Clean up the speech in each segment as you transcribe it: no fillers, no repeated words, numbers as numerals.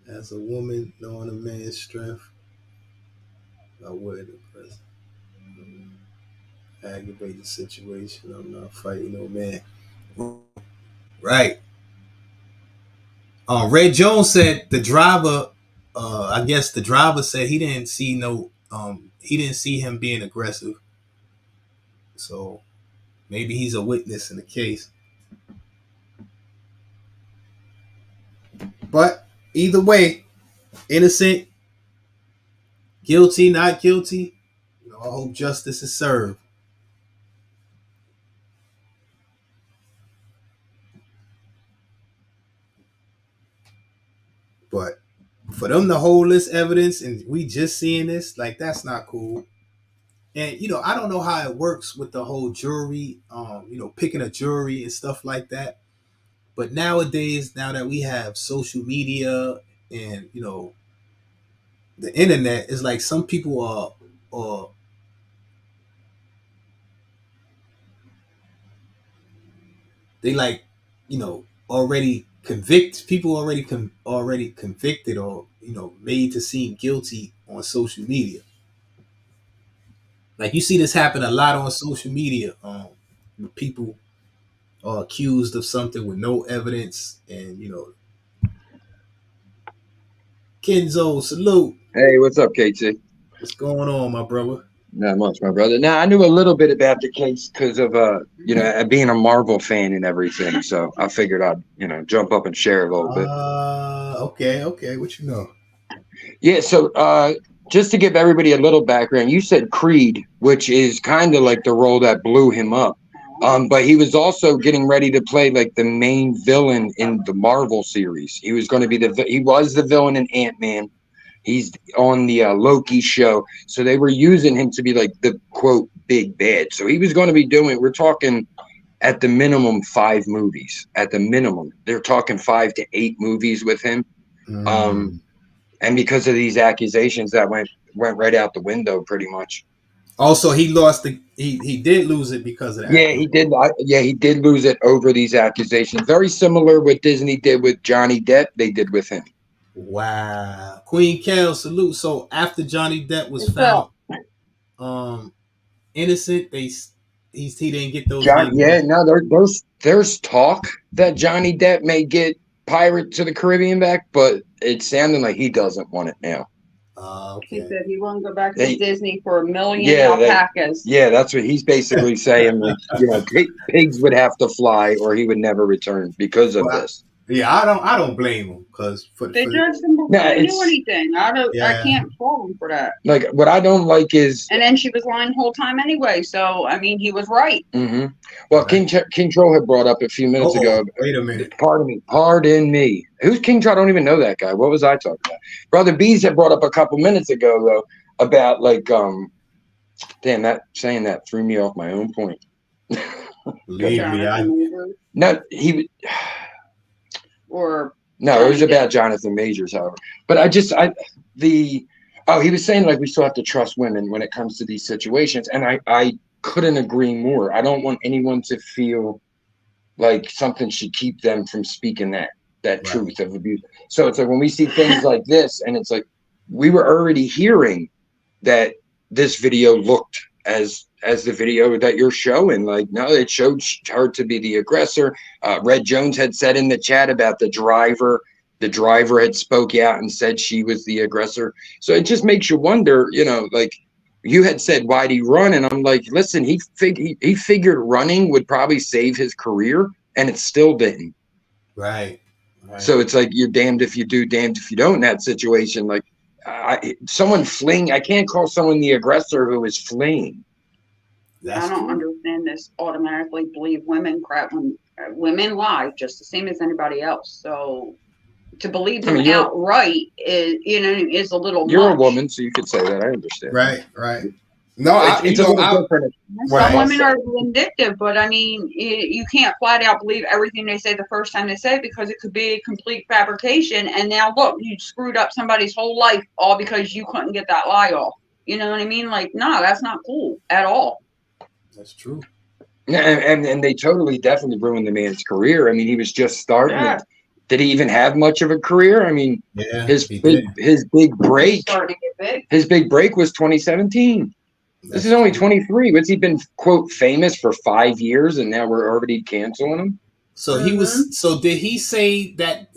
As a woman, knowing a man's strength, I would impress. Aggravate the situation. I'm not fighting no man. Right. Ray Jones said the driver. I guess the driver said he didn't see no. He didn't see him being aggressive. So maybe he's a witness in the case. But either way, innocent, guilty, not guilty. I hope justice is served. But for them to hold this evidence and we just seeing this, like that's not cool. And I don't know how it works with the whole jury, picking a jury and stuff like that. But nowadays, now that we have social media and the internet, is like some people are they like already convict people already convicted or made to seem guilty on social media. Like you see this happen a lot on social media. People are accused of something with no evidence, and Kenzo, salute. Hey, what's up, KT? What's going on, my brother? Not much, my brother. Now, I knew a little bit about the case because of being a Marvel fan and everything. So I figured I'd jump up and share a little bit. Okay. What you know? Yeah. So just to give everybody a little background, you said Creed, which is kind of like the role that blew him up. But he was also getting ready to play like the main villain in the Marvel series. He was going to be he was the villain in Ant-Man. He's on the Loki show. So they were using him to be like the quote big bad. So he was going to be we're talking at the minimum 5 movies. At the minimum, they're talking 5 to 8 movies with him. And because of these accusations that went right out the window pretty much. Also, he lost he did lose it because of that. Yeah, he did. He did lose it over these accusations. Very similar what Disney did with Johnny Depp, they did with him. Wow. Queen Kel, salute. So after Johnny Depp was found innocent, he didn't get those. There's talk that Johnny Depp may get Pirates of the Caribbean back, but it's sounding like he doesn't want it now. Okay. He said he won't go back to Disney for $1 million alpacas. That's what he's basically saying. Like, pigs would have to fly, or he would never return because of this. Yeah, I don't blame him because they judged him before they knew anything. I can't fault him for that. Like what I don't like is, and then she was lying the whole time anyway. So I mean, he was right. Mm-hmm. Well, right. King Troll had brought up a few minutes ago. Wait a minute. Pardon me. Who's King Troll? I don't even know that guy. What was I talking about? Brother Bees had brought up a couple minutes ago though about like damn, that saying that threw me off my own point. Believe me, no, he. Or no, it was about Jonathan Majors, however. But he was saying like we still have to trust women when it comes to these situations, and I couldn't agree more. I don't want anyone to feel like something should keep them from speaking that right. Truth of abuse. So it's like when we see things like this, and it's like we were already hearing that this video looked as the video that you're showing. Like, no, it showed her to be the aggressor. Red Jones had said in the chat about the driver. The driver had spoke out and said she was the aggressor. So it just makes you wonder, like you had said, why'd he run? And I'm like, listen, he figured running would probably save his career, and it still didn't. Right. So it's like you're damned if you do, damned if you don't in that situation. Like someone fleeing, I can't call someone the aggressor who is fleeing. I don't understand this automatically believe women crap when women lie just the same as anybody else. So to believe them outright is a little. You're much. A woman, so you could say that. I understand. Right. No, it's a little different. Some women are vindictive, but I mean, you can't flat out believe everything they say the first time they say it because it could be a complete fabrication. And now look, you screwed up somebody's whole life all because you couldn't get that lie off. You know what I mean? Like, no, that's not cool at all. That's true. Yeah, and they definitely ruined the man's career. I mean, he was just starting. Yeah. Did he even have much of a career? I mean, Yeah, his he did. big break, Starting to get big. his big break was 2017. This That's is only true. 23. What's he been, quote, famous for 5 years, and now we're already canceling him? So he was. So did he say that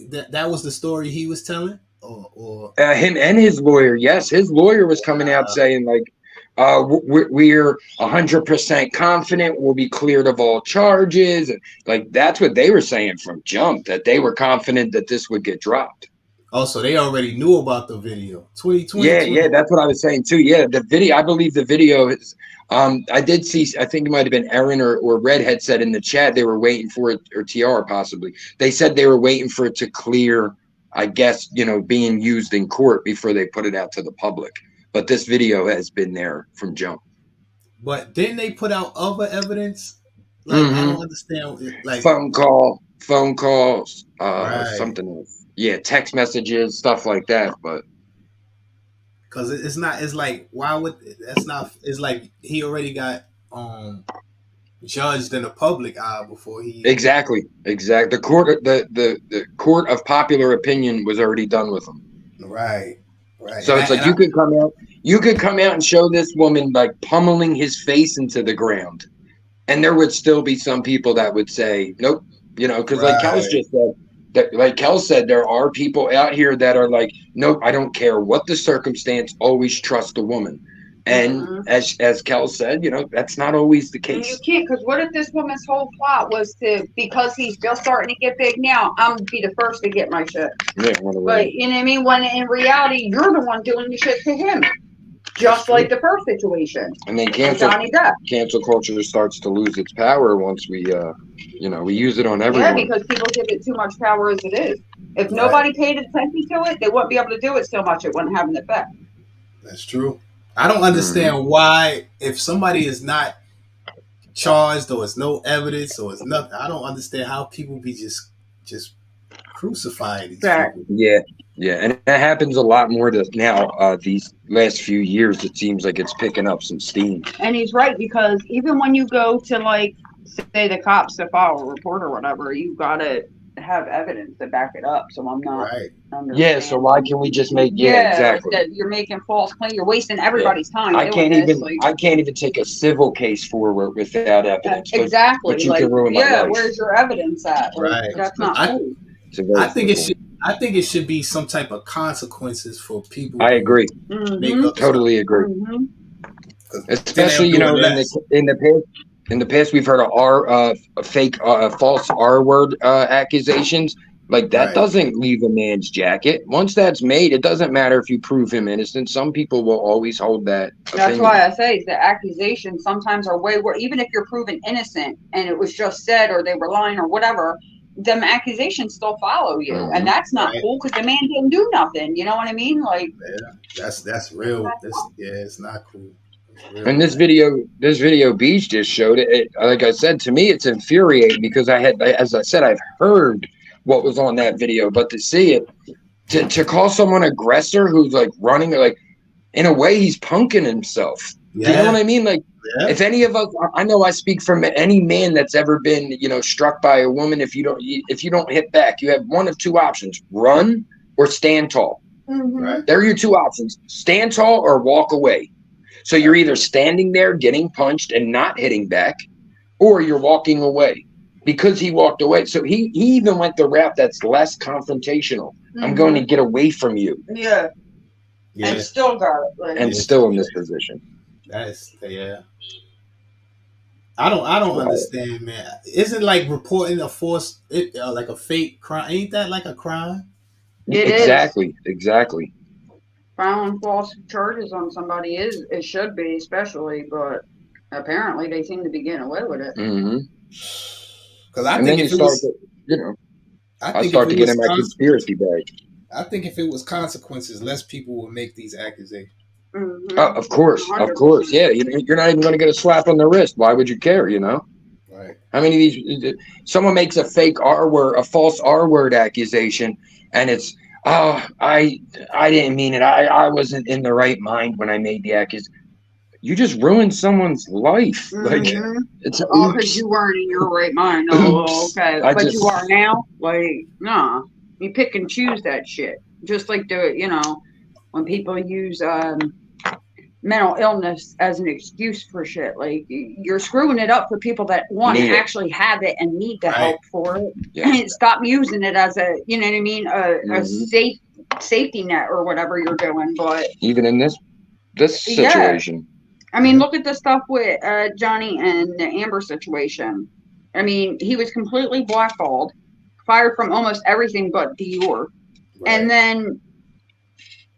was the story he was telling, or Him and his lawyer. Yes, his lawyer was coming out saying like, we're 100% confident we'll be cleared of all charges. And like that's what they were saying from jump, that they were confident that this would get dropped. oh, so they already knew about the video? 2020. Yeah, that's what I was saying too. Yeah, the video. I believe the video is. I did see. I think it might have been Aaron or Red had said in the chat they were waiting for it, or TR possibly. They said they were waiting for it to clear. I guess being used in court before they put it out to the public. But this video has been there from jump. But didn't they put out other evidence? Like I don't understand. Like phone calls, right. something else. Yeah, text messages, stuff like that. But because it's not. It's like why would that's not? It's like he already got judged in the public eye before he. Exactly. The court of popular opinion was already done with him. Right. So it's like you could come out and show this woman like pummeling his face into the ground, and there would still be some people that would say nope, because like Kel's just said, like Kel said, there are people out here that are like, nope, I don't care what the circumstance, always trust a woman. And as Kel said, that's not always the case. And you can't, because what if this woman's whole plot was because he's just starting to get big now, I'm gonna be the first to get my shit. Yeah, but you know what I mean? When in reality, you're the one doing the shit to him, just like the first situation. And then cancel culture starts to lose its power once we use it on everyone. Yeah, because people give it too much power as it is. If nobody paid attention to it, they wouldn't be able to do it so much. It wouldn't have an effect. That's true. I don't understand why, if somebody is not charged or it's no evidence or it's nothing, I don't understand how people be just crucifying these people. Yeah, and it happens a lot more now. These last few years, it seems like it's picking up some steam. And he's right, because even when you go to like say the cops to file a report or whatever, you gotta have evidence to back it up. So I'm not. Yeah. So why can we just make? Yeah, exactly. That you're making false claims. You're wasting everybody's time. I can't even take a civil case forward without evidence. Exactly. But you can ruin my life. Where's your evidence at? Right. That's not cool. I think it should be some type of consequences for people. I agree. Totally agree. Especially in the past we've heard of fake false R word accusations. Like that doesn't leave a man's jacket. Once that's made, it doesn't matter if you prove him innocent. Some people will always hold that opinion. That's why I say the accusations sometimes are way worse. Even if you're proven innocent and it was just said or they were lying or whatever, them accusations still follow you, and that's not cool because the man didn't do nothing. You know what I mean? Like that's real. It's not cool. And this video Beach just showed it. Like I said, to me, it's infuriating because as I said, I've heard what was on that video, but to see it, to call someone aggressor who's like running, like in a way, he's punking himself. Yeah. Do you know what I mean? Like, if any of us, I know I speak from any man that's ever been, struck by a woman. If you don't hit back, you have one of two options: run or stand tall. Right. They're your two options: stand tall or walk away. So you're either standing there getting punched and not hitting back, or you're walking away. Because he walked away. So he even went the route that's less confrontational. I'm going to get away from you. Yeah. And still got it. Like, and still in this position. I don't understand, man. Isn't like reporting a like a fake crime? Ain't that like a crime? Exactly. Filing false charges on somebody it should be, especially, but apparently they seem to be getting away with it. Because I think if it was, I start to get in my conspiracy bag. I think if it was consequences, less people would make these accusations. Of course. Yeah, you're not even going to get a slap on the wrist. Why would you care? Right. How many of these? Someone makes a fake R word, a false R word accusation, and it's I didn't mean it. I wasn't in the right mind when I made the accusation. You just ruined someone's life. Like it's because you weren't in your right mind. Oh, okay. But you are now. Like, nah. You pick and choose that shit. Just like when people use mental illness as an excuse for shit. Like, you're screwing it up for people that actually have it and need the help for it. And stop using it as a, you know what I mean, a safety net or whatever you're doing. But even in this situation, I mean, look at the stuff with Johnny and the Amber situation. I mean, he was completely blackballed, fired from almost everything but Dior, and then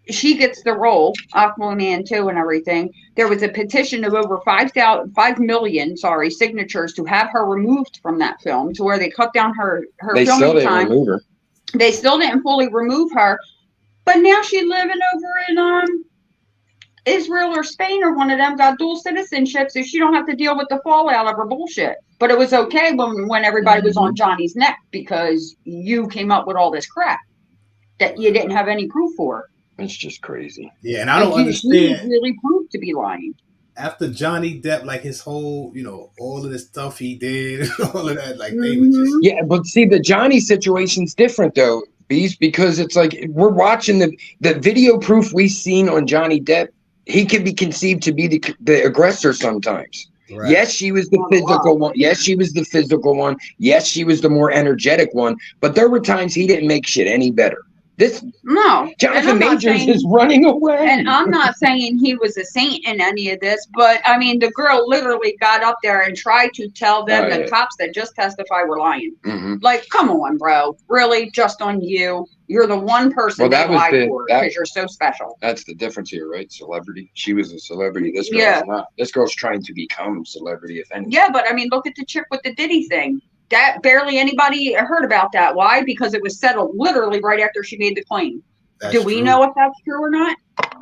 she gets the role, Aquaman 2 and everything. There was a petition of over 5 million signatures to have her removed from that film, to where they cut down her they filming still didn't time. remove her. They still didn't fully remove her, but now she's living over in Israel or Spain or one of them, got dual citizenship, so she don't have to deal with the fallout of her bullshit. But it was okay when everybody was on Johnny's neck because you came up with all this crap that you didn't have any proof for. It's just crazy. Yeah, and I don't understand. He really proved to be lying. After Johnny Depp, like his whole, all of the stuff he did, and all of that, like they were just. Yeah, but see, the Johnny situation's different though, Beast, because it's like we're watching the video proof we've seen on Johnny Depp. He can be conceived to be the aggressor sometimes. Right. Yes, she was the physical one. Yes, she was the physical one. Yes, she was the more energetic one. But there were times he didn't make shit any better. Jonathan Majors is running away. And I'm not saying he was a saint in any of this, but I mean, the girl literally got up there and tried to tell them the cops that just testified were lying. Like, come on, bro. Really? Just on you? You're the one person that lied for because you're so special. That's the difference here, right? Celebrity. She was a celebrity. This girl's not. This girl's trying to become celebrity, if anything. Yeah, but I mean, look at the chick with the Diddy thing. That barely anybody heard about that. Why? Because it was settled literally right after she made the claim. Do we know if that's true or not?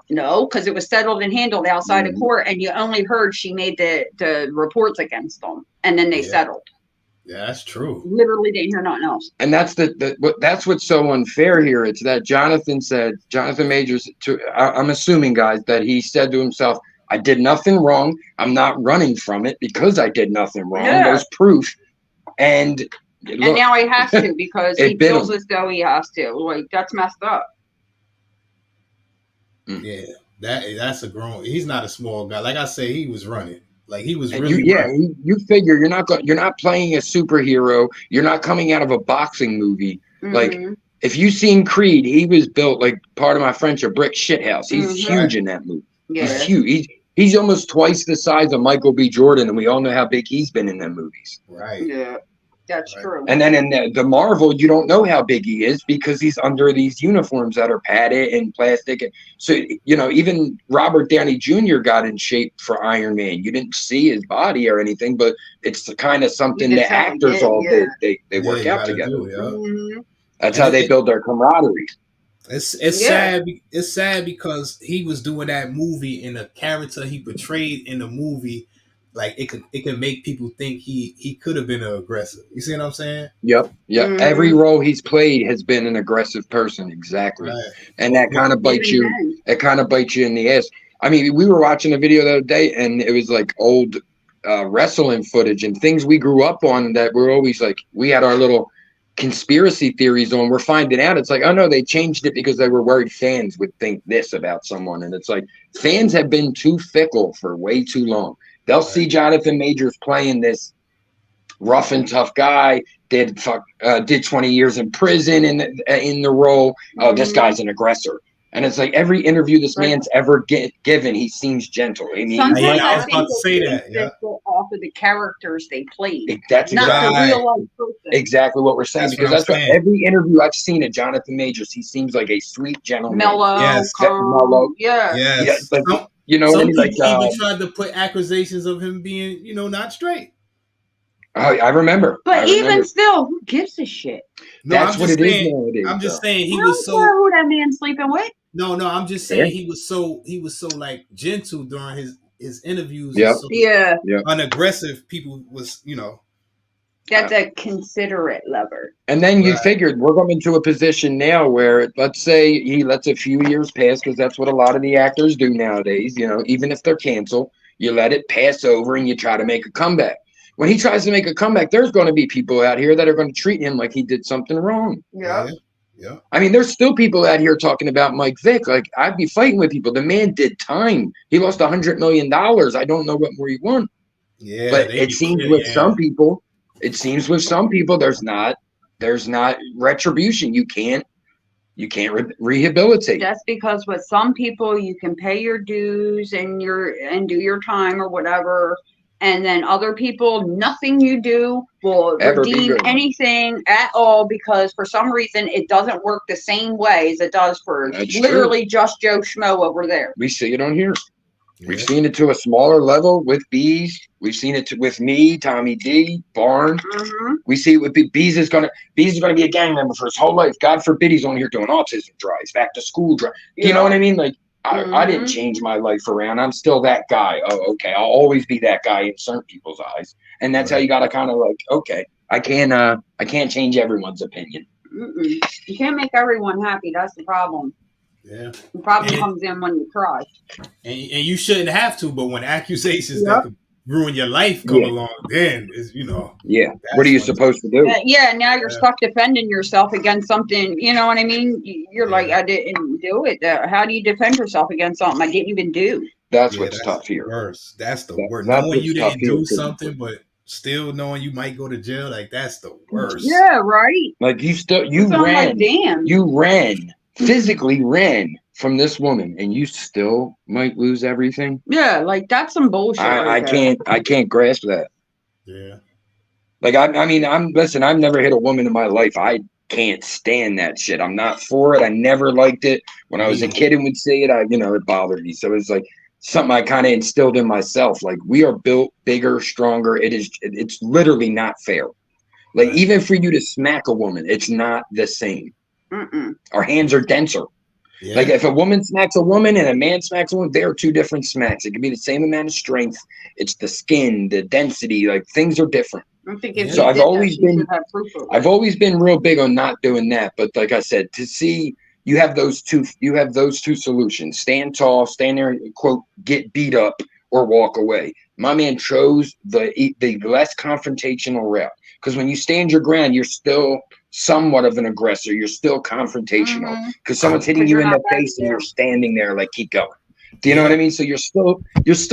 No, because it was settled and handled outside of court, and you only heard she made the reports against them, and then they settled. Yeah, that's true. Literally didn't hear nothing else. And that's that's what's so unfair here. It's that Jonathan Majors, I'm assuming, guys, that he said to himself, I did nothing wrong. I'm not running from it because I did nothing wrong. There's proof. And now he has to because he feels as though he has to. Like, that's messed up. Yeah, that's a grown. He's not a small guy. Like I say, he was running. Like he was really. Running. You figure you're not playing a superhero. You're not coming out of a boxing movie. Like if you've seen Creed, he was built like, part of my French, a brick shithouse. He's huge in that movie. Yeah. He's huge. He's almost twice the size of Michael B. Jordan, and we all know how big he's been in them movies. Right. Yeah, that's true. And then in the Marvel, you don't know how big he is because he's under these uniforms that are padded and plastic. So, even Robert Downey Jr. got in shape for Iron Man. You didn't see his body or anything, but it's the kind of something that actors all did. They work out together. That's how they build their camaraderie. It's sad. It's sad because he was doing that movie, and the character he portrayed in the movie, like it can make people think he could have been an aggressor. You see what I'm saying? Yep. Every role he's played has been an aggressive person. Exactly. Right. And that kind of bites you. It kind of bites you in the ass. I mean, we were watching a video the other day, and it was like old wrestling footage and things we grew up on that were always like, we had our little conspiracy theories on. We're finding out it's like, oh no, they changed it because they were worried fans would think this about someone. And it's like, fans have been too fickle for way too long. They'll see Jonathan Majors playing this rough and tough guy, did 20 years in prison in the role. Oh, this guy's an aggressor. And it's like every interview this man's ever given, he seems gentle. I mean, I was about to say that. Yeah. Off of the characters they played. That's not the real life person. Exactly what we're saying. Because that's what every interview I've seen of Jonathan Majors, he seems like a sweet gentleman. Mellow. Yes. Mellow. Yeah. Yes. Like, some people even tried to put accusations of him being, not straight. I remember. But even still, who gives a shit? No, that's what it is nowadays. I'm just saying he was so. Who that man sleeping with? No, I'm just saying he was so like gentle during his interviews. Yep. So unaggressive. People was, That's a considerate lover. And then you figured we're coming to a position now where, let's say he lets a few years pass, because that's what a lot of the actors do nowadays. Even if they're canceled, you let it pass over and you try to make a comeback. When he tries to make a comeback, there's going to be people out here that are going to treat him like he did something wrong. Yeah. Yeah. I mean, there's still people out here talking about Mike Vick. Like, I'd be fighting with people. The man did time. He lost $100 million. I don't know what more he won. Yeah, But they it be seems clear, with yeah. some people, there's not retribution. You can't rehabilitate. That's because with some people you can pay your dues and do your time or whatever, and then other people, nothing you do will Ever be redeem good. anything at all, because for some reason it doesn't work the same way as it does for That's literally just Joe Schmo over there. We see it on here. Yeah. We've seen it to a smaller level with Bees. We've seen it with me, Tommy D, Barn. Mm-hmm. We see it with Bees is gonna be a gang member for his whole life. God forbid he's on here doing autism drives, back to school drives. Do you know what I mean? Like, I didn't change my life around. I'm still that guy. Oh, okay. I'll always be that guy in certain people's eyes. And that's how you gotta kind of like, okay, I can't change everyone's opinion. Mm-mm. You can't make everyone happy. That's the problem. Yeah. The problem comes in when you cry. And you shouldn't have to, but when accusations that could ruin your life come along, then is Yeah. What are you supposed to do? Now you're stuck defending yourself against something. You know what I mean? You're like, I didn't do it. How do you defend yourself against something I didn't even do? That's what's tough here. Worse. That's the worst. That's Knowing you what's didn't tough do here, something, but still knowing you might go to jail, like that's the worst. Yeah, right. Like you Like, damn. Physically ran from this woman, and you still might lose everything. Yeah, like that's some bullshit. I can't grasp that. Yeah. Like I've never hit a woman in my life. I can't stand that shit. I'm not for it. I never liked it. When I was a kid and would see it, it bothered me. So it's like something I kind of instilled in myself. Like, we are built bigger, stronger. It's literally not fair. Like, even for you to smack a woman, it's not the same. Mm-mm. Our hands are denser. Yeah. Like, if a woman smacks a woman and a man smacks a woman, they are two different smacks. It can be the same amount of strength. It's the skin, the density, like things are different. I'm thinking So I've always been real big on not doing that. But like I said, to see you have those two solutions: stand tall, stand there and quote get beat up, or walk away. My man chose the less confrontational route, because when you stand your ground, you're still somewhat of an aggressor. You're still confrontational because someone's hitting you in the face and you're standing there like, keep going. Do you know what I mean? So you're still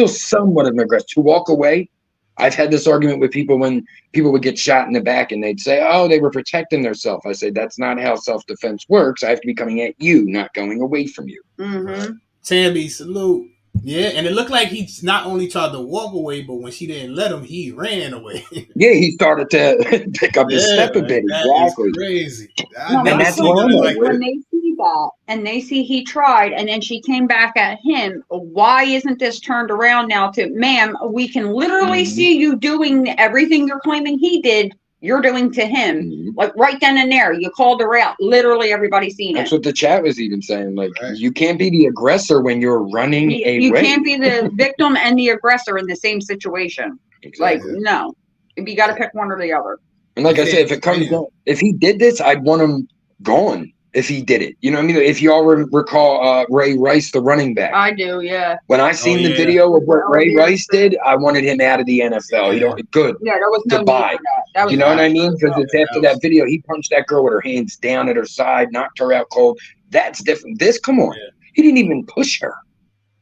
somewhat of an aggressor. To walk away, I've had this argument with people when people would get shot in the back and they'd say, oh, they were protecting themselves. I say, that's not how self-defense works. I have to be coming at you, not going away from you. Mm-hmm. Tammy, salute. Yeah, and it looked like he not only tried to walk away, but when she didn't let him, he ran away. Yeah, he started to pick up his step a bit. Exactly. Crazy. No, and that's when they see that and they see he tried and then she came back at him, why isn't this turned around now to, ma'am, we can literally see you doing everything you're claiming he did, you're doing to him. Like right then and there, you called her out. Literally everybody seen it. That's what the chat was even saying. Like, you can't be the aggressor when you're running away. You can't be the victim and the aggressor in the same situation. Exactly. Like, no. You got to pick one or the other. And like I said, if it comes down, if he did this, I'd want him gone. If he did it, you know what I mean? If you all recall Ray Rice, the running back. I do, yeah. When I seen the video of what Ray Rice did, I wanted him out of the NFL. You know, good. Yeah, there was no goodbye. Need for that. You know what I mean? Because it's after that video, he punched that girl with her hands down at her side, knocked her out cold. That's different. This, come on. He didn't even push her.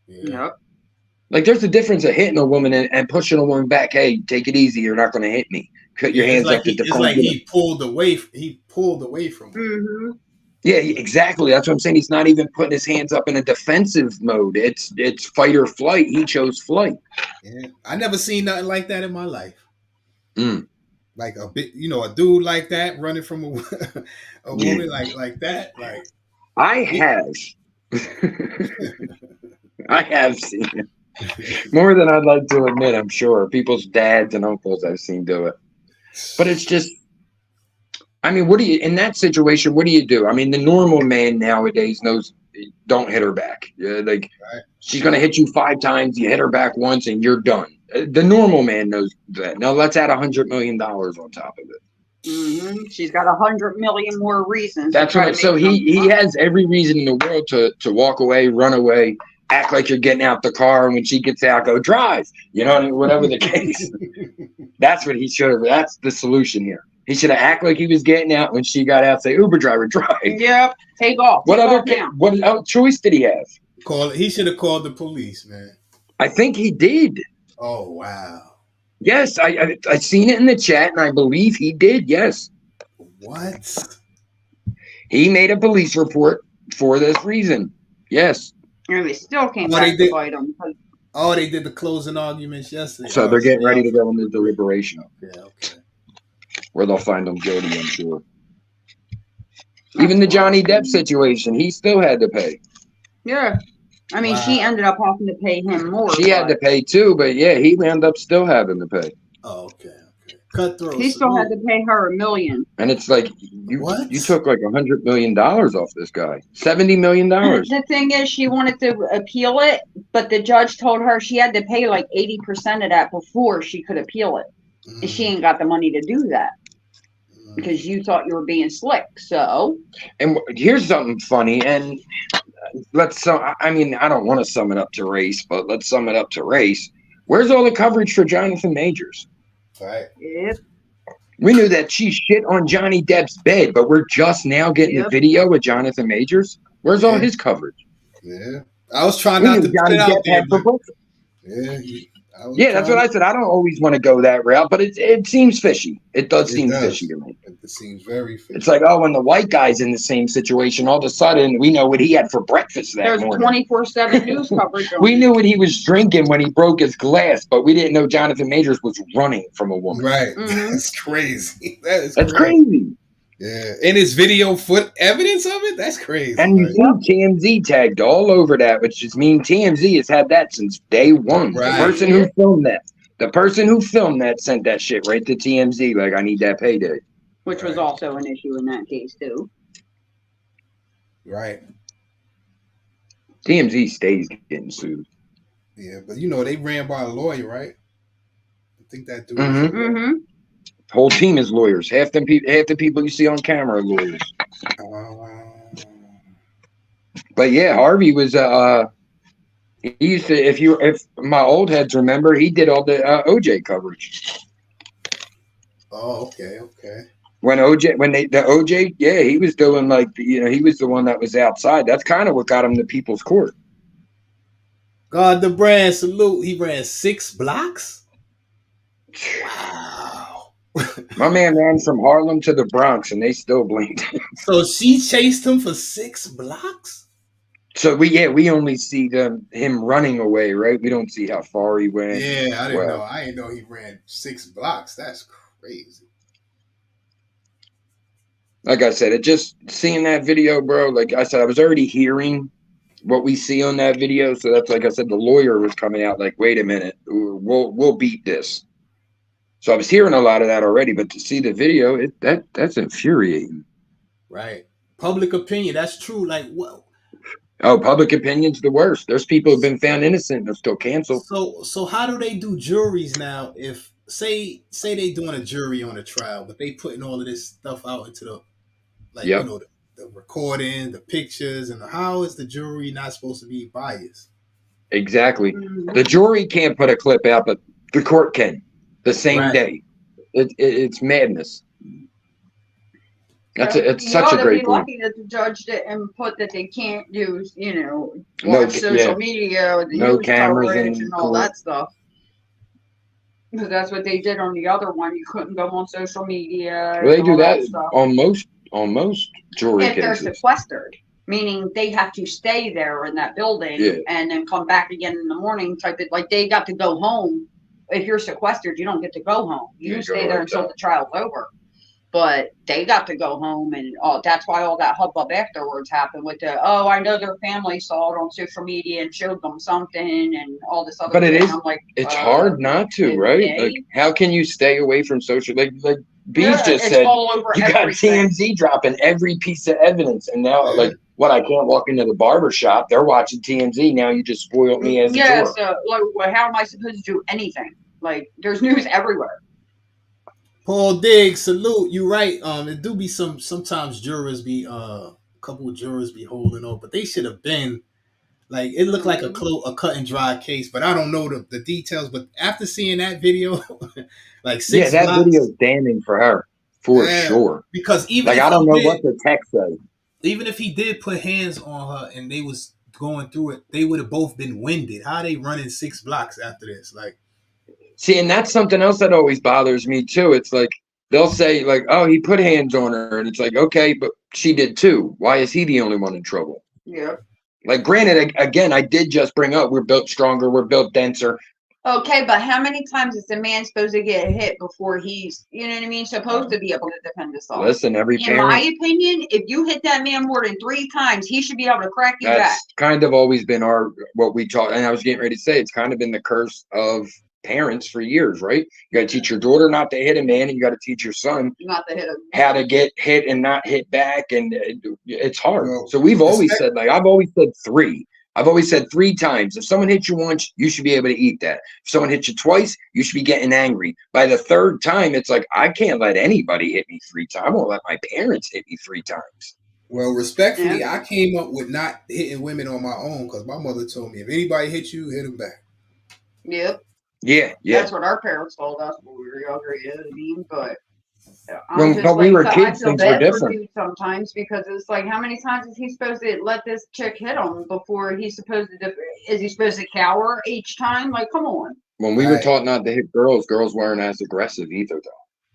Yep. Like, there's a difference of hitting a woman and pushing a woman back. Hey, take it easy. You're not going to hit me. Put your hands up to defend. It's like he pulled away from her. Mm-hmm. Yeah, exactly. That's what I'm saying. He's not even putting his hands up in a defensive mode. It's fight or flight. He chose flight. Yeah, I never seen nothing like that in my life. Like a bit, a dude like that running from a woman like that. Like, I have, I have seen it more than I'd like to admit. I'm sure people's dads and uncles I've seen do it, but it's just. I mean, in that situation, what do you do? I mean, the normal man nowadays knows, don't hit her back. She's going to hit you 5 times. You hit her back once and you're done. The normal man knows that. Now let's add $100 million on top of it. Mm-hmm. She's got 100 million more reasons. That's right. So he has every reason in the world to walk away, run away, act like you're getting out the car. And when she gets out, go drive, whatever the case. That's what he should have. That's the solution here. He should have acted like he was getting out when she got out. Say, Uber driver, drive. Yep. Take off. What Take other off now. what other choice did he have? He should have called the police, man. I think he did. Oh wow. Yes, I seen it in the chat, and I believe he did. Yes. What? He made a police report for this reason. Yes. And we still came Well, back they to did- fight him. Oh, they did the closing arguments yesterday. So Oh, they're getting ready yeah. to go into deliberation, Yeah, okay. where they'll find him guilty, I'm sure. Even the Johnny Depp situation, he still had to pay. Yeah. I mean, she Wow. ended up having to pay him more. She had to pay too, but yeah, he ended up still having to pay. Oh, okay. Cutthroat. He still had to pay her $1 million. And it's like What? you took like $100 million off this guy. $70 million. The thing is, she wanted to appeal it, but the judge told her she had to pay like 80% of that before she could appeal it. And she ain't got the money to do that because you thought you were being slick. So, And here's something funny, and I mean, I don't want to sum it up to race, but let's sum it up to race. Where's all the coverage for Jonathan Majors? Right. yep. We knew that she shit on Johnny Depp's bed, but we're just now getting the video with Jonathan Majors. Where's all his coverage? Yeah. I was trying We not knew to put Johnny it out Depp there. had for breakfast. Yeah, That's what I said. I don't always want to go that route, but it seems fishy. It does seem fishy to me. It seems very fishy. It's like, oh, when the white guy's in the same situation, all of a sudden we know what he had for breakfast that There's morning. 24/7 news coverage. On We it. knew what he was drinking when he broke his glass, but we didn't know Jonathan Majors was running from a woman. Right. Mhm. That's crazy. That's crazy. Yeah. And his video evidence of it? That's crazy. And you see TMZ tagged all over that, which just means TMZ has had that since day one. Right. The person who filmed that sent that shit right to TMZ like, I need that payday. Which was also an issue in that case, too. Right. TMZ stays getting sued. Yeah, but they ran by a lawyer, right? I think that dude. Mm-hmm. Whole team is lawyers. Half the people you see on camera are lawyers. But yeah, Harvey was he used to, if my old heads remember, he did all the OJ coverage. Oh, okay. When OJ, yeah, he was doing like, he was the one that was outside. That's kind of what got him to People's Court. God, the brand salute. He ran 6 blocks. Wow. My man ran from Harlem to the Bronx, and they still blinked. So she chased him for 6 blocks. So we only see him running away, right? We don't see how far he went. Yeah, I didn't know. I didn't know he ran 6 blocks. That's crazy. Like I said, seeing that video, bro. Like I said, I was already hearing what we see on that video. So that's, like I said, the lawyer was coming out like, wait a minute, we'll beat this. So I was hearing a lot of that already, but to see the video, that's infuriating. Right. Public opinion. That's true. Like, what? Oh, public opinion's the worst. There's people who've been found innocent and are still canceled. So how do they do juries now? If say they doing a jury on a trial, but they putting all of this stuff out into the the recording, the pictures, and how is the jury not supposed to be biased? Exactly. The jury can't put a clip out, but the court can the same day. It's madness. It's such a great be point. lucky that the judge didn't put that they can't use, No, social media, the no news cameras coverage in and all court. that stuff. Because that's what they did on the other one. You couldn't go on social media. Well, they do that stuff. on most jury If they're cases. sequestered, meaning they have to stay there in that building and then come back again in the morning. Like they got to go home. If you're sequestered, you don't get to go home. You stay there until the trial's over. But they got to go home, and that's why all that hubbub afterwards happened with I know their family saw it on social media and showed them something and all this other. But it is. I'm like, it's hard not to, right? Like, how can you stay away from social? Like Bees just said, you got TMZ dropping every piece of evidence, and now like, what? I can't walk into the barber shop. They're watching TMZ. Now you just spoiled me as a juror. So like, how am I supposed to do anything? Like, there's news everywhere. Paul Diggs, salute. You right. It do be sometimes jurors be a couple of jurors be holding on, but they should have been like, it looked like a cut and dry case, but I don't know the details. But after seeing that video, like 6 that blocks, video is damning for her. for Yeah, sure. because Like I don't know what the text says. even if he did put hands on her and they was going through it, they would have both been winded. How are they running 6 blocks after this? Like, See, and that's something else that always bothers me too. It's like they'll say like, "Oh, he put hands on her," and it's like, "Okay, but she did too. Why is he the only one in trouble?" Yeah. Like, granted, again, I did just bring up we're built stronger, we're built denser. Okay, but how many times is the man supposed to get hit before he's, you know what I mean, supposed to be able to defend himself? Listen, every In my parent. opinion, if you hit that man more than 3 times, he should be able to crack you back. That's kind of always been what we taught, and I was getting ready to say it's kind of been the curse of parents for years, right? You got to teach your daughter not to hit a man, and you got to teach your son Not to hit him. how to get hit and not hit back, and it's hard. Well, So we've always said, like I've always said 3. I've always said 3 times. If someone hits you once, you should be able to eat that. If someone hits you twice, you should be getting angry. By the 3rd time, it's like I can't let anybody hit me 3 times. I won't let my parents hit me 3 times. well, respectfully, I came up with not hitting women on my own because my mother told me if anybody hits you, hit them back. Yep. Yeah. That's what our parents told us when we were younger, you know what I mean? But When we were kids, things were different. Sometimes because it's like, how many times is he supposed to let this chick hit him before he's supposed to? Is he supposed to cower each time? Like, come on. When we were taught not to hit girls, girls weren't as aggressive either, though.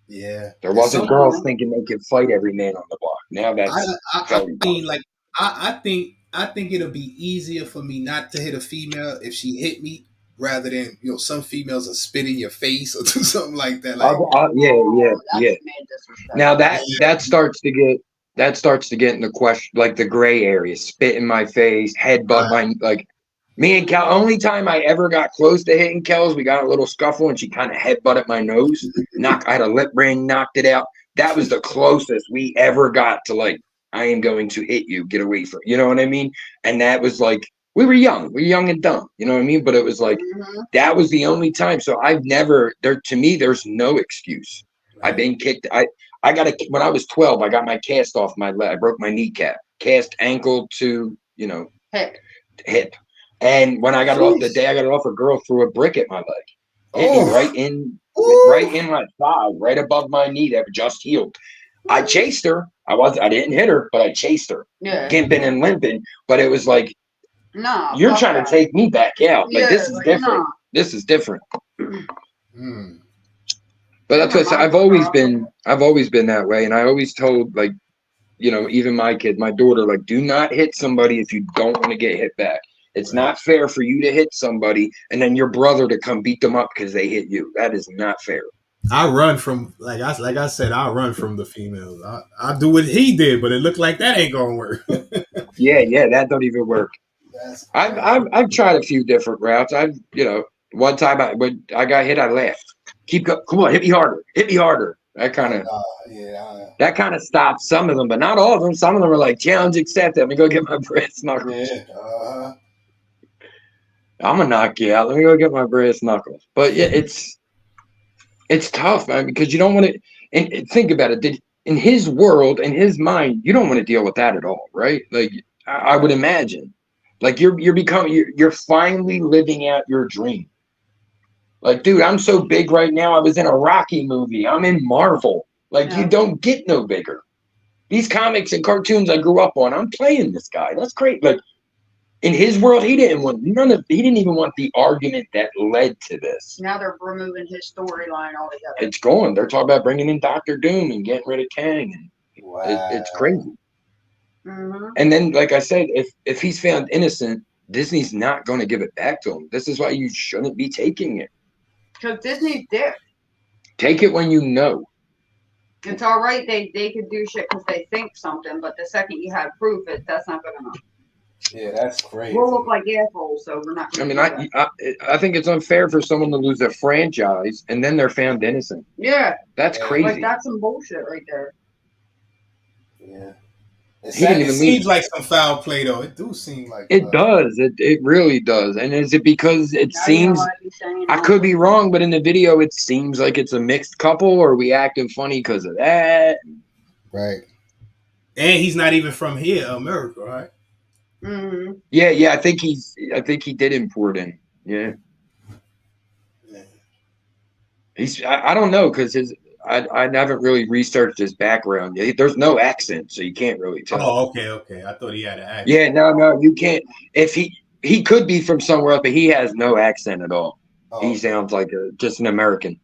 Yeah, there wasn't girls thinking they could fight every man on the block. Now that's I mean, like I think it'll be easier for me not to hit a female if she hit me rather than some females will spit in your face or do something like that. Like, yeah. Now that starts to get in the question, like the gray area, spit in my face, headbutt my like. Me and Kel, only time I ever got close to hitting Kel's, we got a little scuffle and she kind of headbutted my nose. I had a lip ring, knocked it out. That was the closest we ever got to like, I am going to hit you, get away from, you know what I mean? And that was like, we were young and dumb, you know what I mean? But it was like, that was the only time. So I've never, to me, there's no excuse. Right. I've been kicked. When I was 12, I got my cast off my leg. I broke my kneecap, cast ankle to, hip. And when I got it off, the day I got it off, a girl threw a brick at my leg. Hit me right in my thigh, right above my knee that just healed. I chased her. I didn't hit her, but I chased her. Yeah. Gimping and limping. But it was like, no, you're trying to take me back out. Like, this is different. No. This is different. But that's what I've always been that way. And I always told, like, even my daughter, like, do not hit somebody if you don't want to get hit back. It's not fair for you to hit somebody and then your brother to come beat them up because they hit you. That is not fair. I run from, like I said, I run from the females. I do what he did, but it looked like that ain't gonna work. yeah, that don't even work. I've tried a few different routes. One time I got hit, I laughed. Come on, hit me harder. That kind of that kind of stopped some of them, but not all of them. Some of them were like, challenge accepted. Let me go get my brass knuckles. Yeah. I'm gonna knock you out. Let me go get my brass knuckles. But yeah, it's tough, man, because you don't want to. And think about it. In his world, in his mind, you don't want to deal with that at all, right? Like I would imagine, like you're finally living out your dream. Like, dude, I'm so big right now. I was in a Rocky movie. I'm in Marvel. Like, you don't get no bigger. These comics and cartoons I grew up on, I'm playing this guy. That's great. Like, in his world, he didn't even want the argument that led to this. Now they're removing his storyline altogether. It's gone. They're talking about bringing in Dr. Doom and getting rid of Kang. And it's crazy. Mm-hmm. And then, like I said, if he's found innocent, Disney's not going to give it back to him. This is why you shouldn't be taking it. Because Disney's dick. Take it when you know. It's all right. They could do shit because they think something, but the second you have proof, that's not good enough. Yeah, that's crazy. We'll look like assholes, so we're not. I think it's unfair for someone to lose a franchise and then they're found innocent. Yeah, that's crazy. Like, that's some bullshit right there. Yeah, it seems like some foul play, though. It do seem like it does. It really does. And is it because it seems? I could be wrong, but in the video, it seems like it's a mixed couple. Or are we acting funny because of that? Right. And he's not even from here, America, right? Mm-hmm. Yeah. I think he did import in. Yeah. I don't know because I haven't really researched his background. There's no accent, so you can't really tell. Oh, okay. I thought he had an accent. Yeah, no, you can't. If he could be from somewhere else, but he has no accent at all. He sounds like just an American.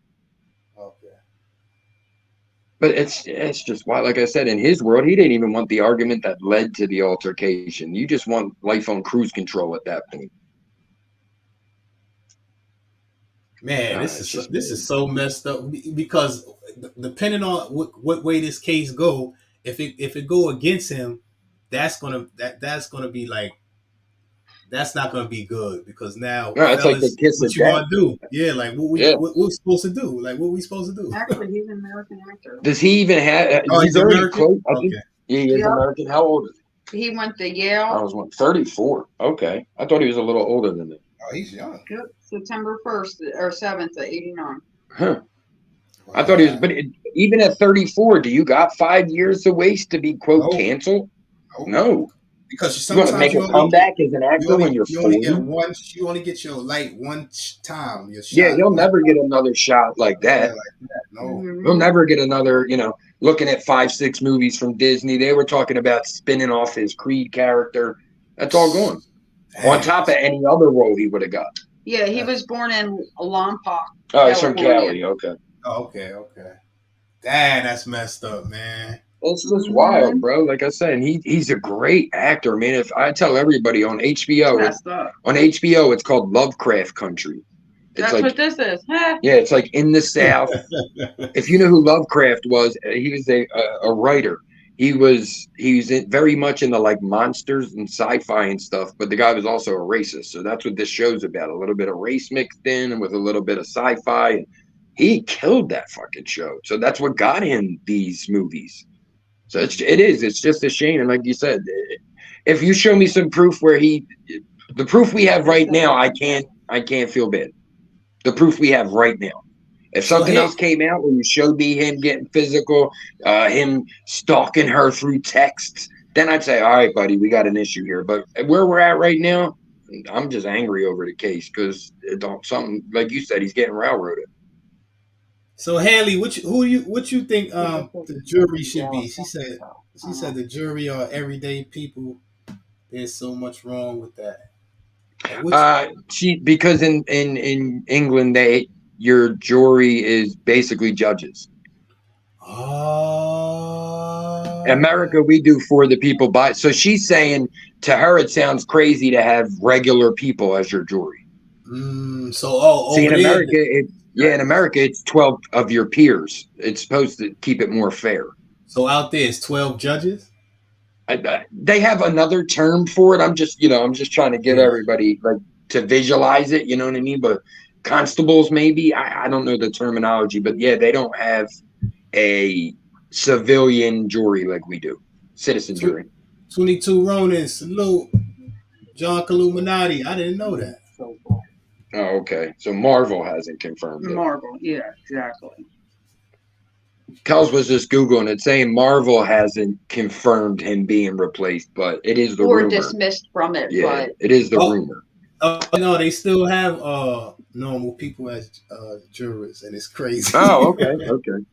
Okay. But it's just why, like I said, in his world, he didn't even want the argument that led to the altercation. You just want life on cruise control at that point. Man, this is so messed up because depending on what way this case go, if it go against him, that's gonna be like, that's not gonna be good, because now, No, it's like the fellas, kiss what of you death. gonna do? Yeah, like what we supposed to do? Like what we supposed to do? Actually, he's an American actor. Does he even have? Oh, he's already close. I think he is Yep. American. How old is he? He went to Yale. I was 34. Okay, I thought he was a little older than that. Oh, he's young. Yep, September 1st or 7th of 89. Huh. I thought he was, but even at 34, do you got 5 years to waste to be quote canceled? No. Because you want to make a comeback as an actor when you're 40? You only get your light one time. Your shot. Yeah, you'll never get another shot like that. No. Mm-hmm. You'll never get another, looking at 5-6 movies from Disney. They were talking about spinning off his Creed character. That's all gone. On top of any other role he would have got. Yeah, he was born in Lompoc. Oh, he's from Cali. Okay. Okay. Damn, that's messed up, man. It's just wild, bro. Like I said, he's a great actor, man. If I tell everybody on HBO, it's called Lovecraft Country. That's like, what this is. Huh? Yeah, it's like in the South. If you know who Lovecraft was, he was a writer. He was very much into like monsters and sci-fi and stuff, but the guy was also a racist. So that's what this show's about. A little bit of race mixed in and with a little bit of sci-fi. And he killed that fucking show. So that's what got him these movies. So it's just a shame. And like you said, if you show me some proof where the proof we have right now, I can't feel bad. The proof we have right now. If something else came out where you showed me him getting physical, him stalking her through texts, then I'd say, all right, buddy, we got an issue here. But where we're at right now, I'm just angry over the case because something like you said, he's getting railroaded. So Haley, what you think the jury should be? She said the jury are everyday people. There's so much wrong with that. Because in England your jury is basically judges. In America, we do for the people by. So she's saying to her, it sounds crazy to have regular people as your jury. See, in America, it's 12 of your peers. It's supposed to keep it more fair. So out there, it's 12 judges. They have another term for it. I'm just trying to get everybody like to visualize it. You know what I mean? But constables, maybe. I don't know the terminology, but yeah, they don't have a civilian jury like we do. Citizen jury. 22 Ronin, salute. John Illuminati. I didn't know that. Oh, okay. So Marvel hasn't confirmed it. Marvel, yeah, exactly. Kels was just Googling it, saying Marvel hasn't confirmed him being replaced, but it is the rumor. Or dismissed from it, yeah, but it is the rumor. No, they still have normal people as jurors, and it's crazy. Oh, okay.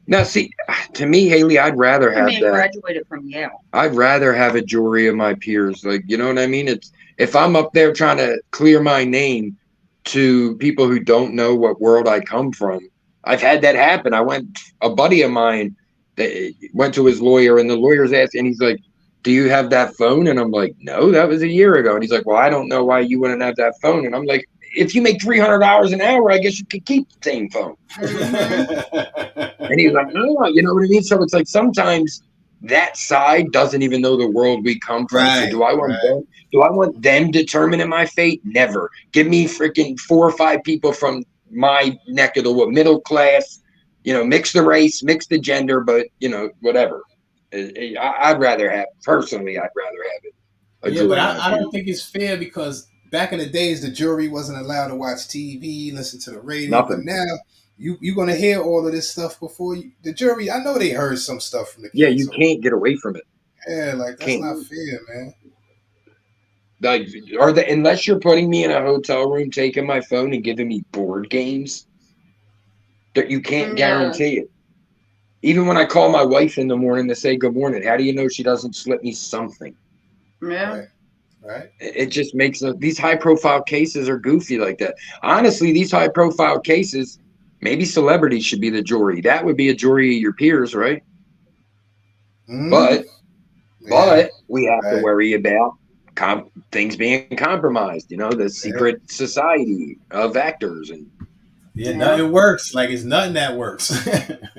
Now, see, to me, Haley, I'd rather have that. Graduated from Yale. I'd rather have a jury of my peers. Like, you know what I mean? It's if I'm up there trying to clear my name to people who don't know what world I come from. I've had that happen. A buddy of mine that went to his lawyer, and the lawyer's asked, and he's like, do you have that phone? And I'm like, no, that was a year ago. And he's like, well, I don't know why you wouldn't have that phone. And I'm like, if you make $300 an hour, I guess you could keep the same phone. And he's like, no, you know what I mean? So it's like sometimes that side doesn't even know the world we come from. Right, so do I want them determining my fate? Never. Give me freaking 4 or 5 people from my neck of the wood, middle class, mix the race, mix the gender, but whatever. I'd rather have it. Yeah, but I don't think it's fair because back in the days, the jury wasn't allowed to watch TV, listen to the radio. Nothing. But now you're going to hear all of this stuff before the jury. I know they heard some stuff from the kids. Yeah, you can't get away from it. Yeah, like that's not fair, man. Like, unless you're putting me in a hotel room, taking my phone and giving me board games, that you can't guarantee it. Even when I call my wife in the morning to say good morning, how do you know she doesn't slip me something? Yeah. Right. Right. It just makes these high profile cases are goofy like that. Honestly, these high profile cases, maybe celebrities should be the jury. That would be a jury of your peers, right? Mm, But yeah. but we have to Right. worry about things being compromised. The Yeah. secret society of actors, and Yeah. Yeah. Nothing works. Like it's nothing that works.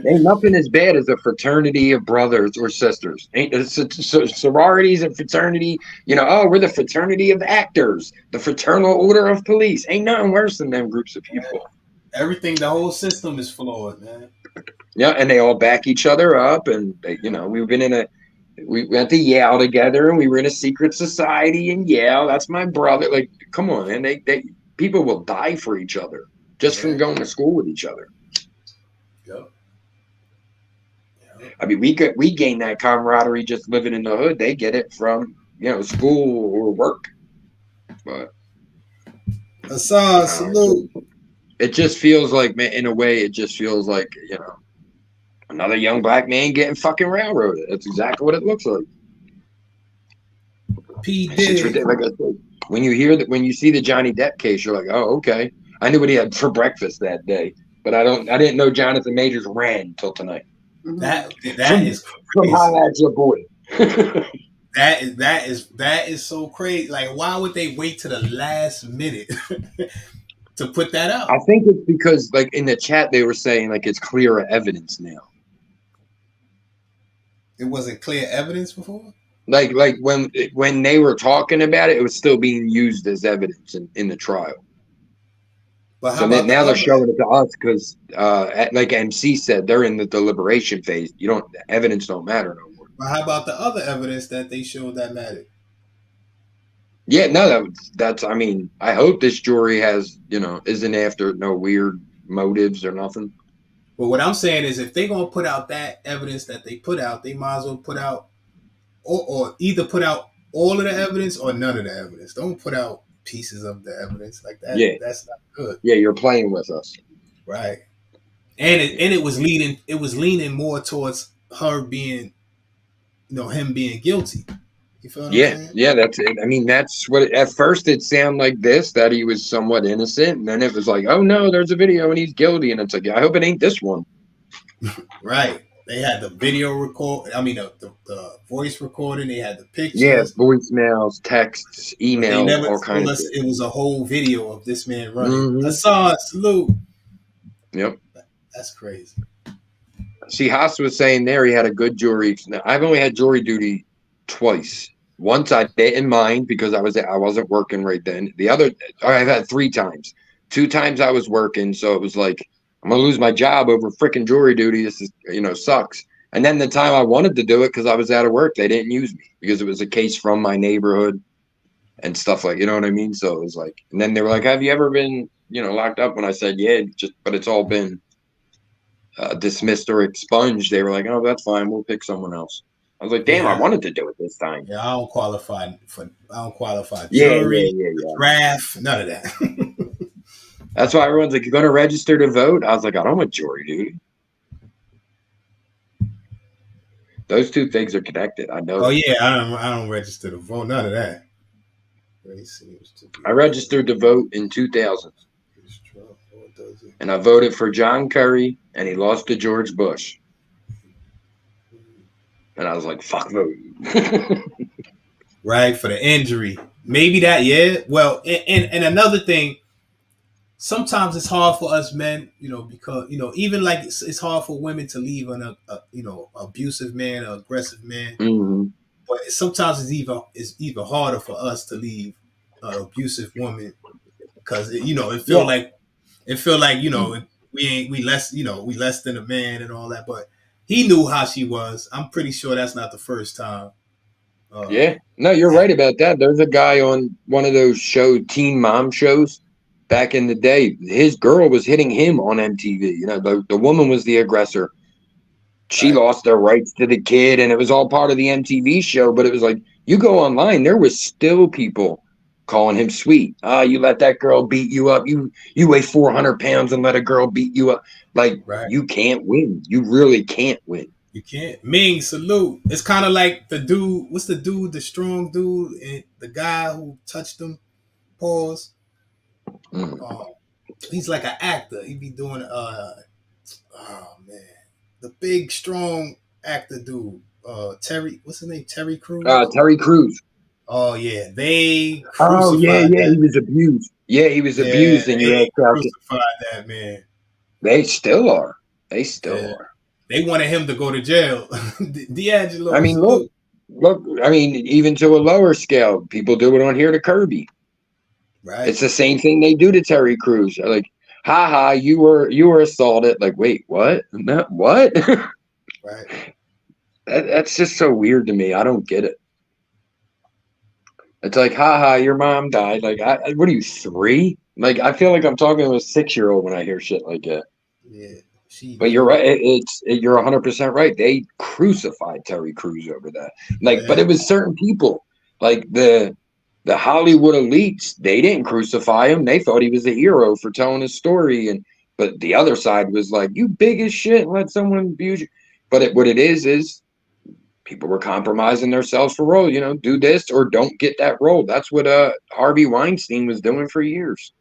ain't nothing as bad as a fraternity of brothers or sisters. Ain't sororities and fraternity. Oh, we're the fraternity of actors, the fraternal order of police. Ain't nothing worse than them groups of people. Everything, the whole system is flawed, man. Yeah, and they all back each other up, and we went to Yale together, and we were in a secret society in Yale. That's my brother. Like, come on, man. They people will die for each other just from Yeah. going to school with each other. Yep. Yep. I mean, we gain that camaraderie just living in the hood. They get it from school or work, but Hassan, I don't know. salute. It just feels like, man, in a way, it just feels like another young black man getting fucking railroaded. That's exactly what it looks like. P. Shit's Dig. ridiculous. Like I said, when you see the Johnny Depp case, you're like, oh, okay. I knew what he had for breakfast that day, but I didn't know Jonathan Majors ran until tonight. Mhm. That is From crazy. Holla at Your Boy. That is so crazy. Like, why would they wait to the last minute to put that out? I think it's because, like, in the chat they were saying like it's clearer evidence now. It wasn't clear evidence before. Like when they were talking about it, it was still being used as evidence in the trial. But how So about the now they're other? showing it to us because, like MC said, they're in the deliberation phase. Evidence don't matter no more. But how about the other evidence that they showed that mattered? Yeah, no, that's. I mean, I hope this jury isn't after no weird motives or nothing. But what I'm saying is, if they're gonna put out that evidence that they put out, they might as well put out, or either put out all of the evidence or none of the evidence. Don't put out pieces of the evidence like that. Yeah, That's not good, yeah, you're playing with us. right? And it was leaning more towards her being, him being guilty. You feel what I'm Yeah, saying? yeah, that's it. I mean, that's what at first it sounded like that he was somewhat innocent, and then it was like, oh no, there's a video and he's guilty, and it's like, I hope it ain't this one. Right. They had the video record. I mean, the voice recording. They had the Yeah, pictures. voicemails, texts, But they emails, never all told kinds of us shit. it was a whole video of this man running. Mm-hmm. Hassan, salute. Yep. That's crazy. See, Haas was saying there he had a good jury. Now, I've only had jury duty twice. Once I didn't mind because I wasn't working right then. The other, I've had 3 times. 2 times I was working, so it was like I'm gonna lose my job over freaking jury duty. This is sucks. And then the time I wanted to do it because I was out of work, they didn't use me because it was a case from my neighborhood and stuff like, you know what I mean? So it was like, and then they were like, "Have you ever been locked up?" When I said, "Yeah," but it's all been dismissed or expunged. They were like, "Oh, that's fine. We'll pick someone else." I was like, "Damn, I Yeah, wanted to do it this time." yeah. I don't qualify Yeah, jury, yeah. draft, none of that. That's why everyone's like, "You're going to register to vote?" I was like, "I don't want jury duty." Those 2 things are connected. I know Oh that. yeah, I don't register to vote. None of that. I registered to vote in 2000, and I voted for John Kerry, and he lost to George Bush. And I was like, "Fuck voting." Right, for the injury. Maybe that, yeah. Well, and another thing, sometimes it's hard for us men, because even like it's hard for women to leave on a abusive man or aggressive man. Mm-hmm. But sometimes it's even harder for us to leave an abusive woman because it feel like we less than a man and all that. But he knew how she was. I'm pretty sure that's not the first time. Yeah, no, you're right about that. There's a guy on one of those teen mom shows back in the day. His girl was hitting him on MTV. The woman was the aggressor. She Right. lost her rights to the kid, and it was all part of the MTV show. But it was like, you go online, there was still people calling him sweet. You let that girl beat you up. You weigh 400 pounds and let a girl beat you up. Like, Right. you can't win. You really can't win. You can't. Ming, salute. It's kind of like the dude. What's the dude? The strong dude, and the guy who touched him. Pause. He's like an actor. He be doing. Oh man, the big strong actor dude. Terry. What's his name? Terry Crews. Terry Crews. Oh yeah, they Oh yeah, crucified that. he was abused. Yeah, he was abused, and you they asked out. crucified that man. They still are. They still Yeah. are. They wanted him to go to jail. D'Angelo. I mean, look. I mean, even to a lower scale, people do it on here to Kirby. Right. It's the same thing they do to Terry Crews. Like, haha, you were assaulted. Like, wait, what? No, what? Right. That's just so weird to me. I don't get it. It's like, haha, your mom died. Like, what are you, 3? Like, I feel like I'm talking to a 6-year-old when I hear shit like that. Yeah. But you're right. You're 100% right. They crucified Terry Crews over that. Like, but it was certain people, like the Hollywood elites. They didn't crucify him. They thought he was a hero for telling his story. But the other side was like, you big as shit, let someone abuse you. But what it is people were compromising themselves for role. You know, do this or don't get that role. That's what Harvey Weinstein was doing for years.